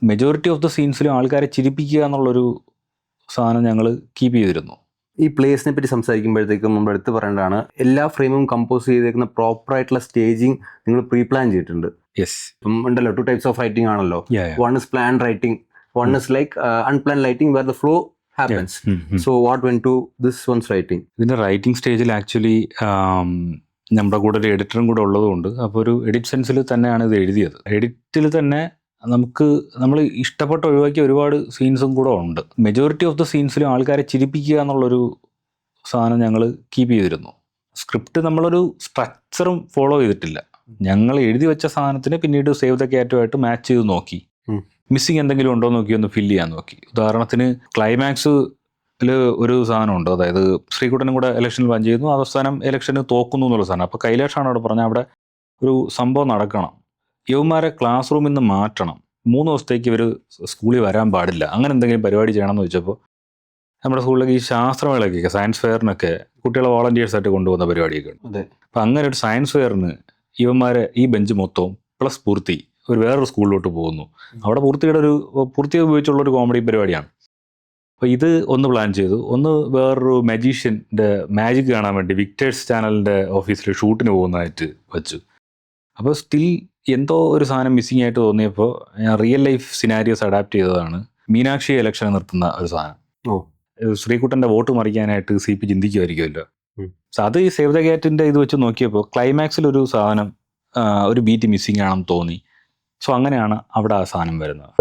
Majority of the സീൻസിലും ആൾക്കാരെ ചിരിപ്പിക്കുക എന്നുള്ളൊരു സാധനം ഞങ്ങൾ കീപ്പ് ചെയ്തിരുന്നു. ഈ പ്ലേസിനെ പറ്റി സംസാരിക്കുമ്പോഴത്തേക്കും നമ്മൾ എടുത്ത് പറയേണ്ടതാണ്, എല്ലാ ഫ്രെയിമും കമ്പോസ് ചെയ്തേക്കുന്ന പ്രോപ്പർ ആയിട്ടുള്ള സ്റ്റേജിങ് നിങ്ങൾ പ്രീ പ്ലാൻ ചെയ്തിട്ടുണ്ട്. യെസ്, ഇപ്പം ഉണ്ടല്ലോ 2 types ഓഫ് റൈറ്റിംഗ് ആണല്ലോ. One is plan writing, one is like unplan writing where the flow happens. So what went to this one's writing? ഇതിൻ്റെ റൈറ്റിംഗ് സ്റ്റേജിൽ ആക്ച്വലി നമ്മുടെ കൂടെ ഒരു എഡിറ്ററും കൂടെ ഉള്ളതുകൊണ്ട് അപ്പോൾ ഒരു എഡിറ്റ് സെൻസിൽ തന്നെയാണ് ഇത് എഴുതിയത്. എഡിറ്റിൽ തന്നെ നമ്മൾ ഇഷ്ടപ്പെട്ട് ഒഴിവാക്കിയ ഒരുപാട് സീൻസും കൂടെ ഉണ്ട്. മെജോറിറ്റി ഓഫ് ദ സീൻസിലും ആൾക്കാരെ ചിരിപ്പിക്കുക എന്നുള്ളൊരു സാധനം ഞങ്ങൾ കീപ്പ് ചെയ്തിരുന്നു. സ്ക്രിപ്റ്റ് നമ്മളൊരു സ്ട്രക്ചറും ഫോളോ ചെയ്തിട്ടില്ല. ഞങ്ങൾ എഴുതി വെച്ച സാധനത്തിന് പിന്നീട് സേവ് ദ ക്യാറ്റുമായിട്ട് മാച്ച് ചെയ്ത് നോക്കി. മിസ്സിങ് എന്തെങ്കിലും ഉണ്ടോ നോക്കി ഒന്ന് ഫില്ല് ചെയ്യാൻ നോക്കി. ഉദാഹരണത്തിന് ക്ലൈമാക്സിൽ ഒരു സാധനമുണ്ട്, അതായത് ശ്രീകുട്ടനും കൂടെ ഇലക്ഷനിൽ വൻ ചെയ്യുന്നു, അവസാനം ഇലക്ഷന് തോക്കുന്നു എന്നുള്ള സാധനം. അപ്പോൾ കൈലാഷാണ് അവിടെ പറഞ്ഞത് അവിടെ ഒരു സംഭവം നടക്കണം, യുവമാരെ ക്ലാസ് റൂമിൽ നിന്ന് മാറ്റണം, 3 ദിവസത്തേക്ക് ഇവർ സ്കൂളിൽ വരാൻ പാടില്ല, അങ്ങനെ എന്തെങ്കിലും പരിപാടി ചെയ്യണമെന്ന് വെച്ചപ്പോൾ നമ്മുടെ സ്കൂളിലേക്ക് ഈ ശാസ്ത്രമേളയ്ക്കൊക്കെ സയൻസ് ഫെയറിനൊക്കെ കുട്ടികളെ വോളണ്ടിയേഴ്സായിട്ട് കൊണ്ടുപോകുന്ന പരിപാടിയൊക്കെ ഉണ്ട്. അപ്പം അങ്ങനെ ഒരു സയൻസ് ഫെയറിന് ഇവന്മാരെ ഈ ബെഞ്ച് മൊത്തവും പ്ലസ് പൂർത്തി വേറൊരു സ്കൂളിലോട്ട് പോകുന്നു. അവിടെ പൂർത്തി ഉപയോഗിച്ചുള്ളൊരു കോമഡി പരിപാടിയാണ്. അപ്പോൾ ഇത് ഒന്ന് പ്ലാൻ ചെയ്തു. ഒന്ന് വേറൊരു മജീഷ്യൻ്റെ മാജിക് കാണാൻ വേണ്ടി വിക്ടേഴ്സ് ചാനലിൻ്റെ ഓഫീസിൽ ഷൂട്ടിന് പോകുന്നതായിട്ട് വെച്ചു. അപ്പോൾ സ്റ്റിൽ എന്തോ ഒരു സാധനം മിസ്സിംഗ് ആയിട്ട് തോന്നിയപ്പോൾ ഞാൻ റിയൽ ലൈഫ് സിനാരിയോസ് അഡാപ്റ്റ് ചെയ്തതാണ്. മീനാക്ഷി ഇലക്ഷനെ നിർത്തുന്ന ഒരു സാധനം. ശ്രീകുട്ടൻ്റെ വോട്ട് മറിക്കാനായിട്ട് CP ചിന്തിക്കുമായിരിക്കുമല്ലോ. സോ അത് ഈ സേവ് ദ ക്യാറ്റിൻ്റെ ഇത് വെച്ച് നോക്കിയപ്പോൾ ക്ലൈമാക്സിലൊരു സാധനം ഒരു ബീറ്റ് മിസ്സിംഗ് ആണെന്ന് തോന്നി. സോ അങ്ങനെയാണ് അവിടെ ആ സാധനം വരുന്നത്.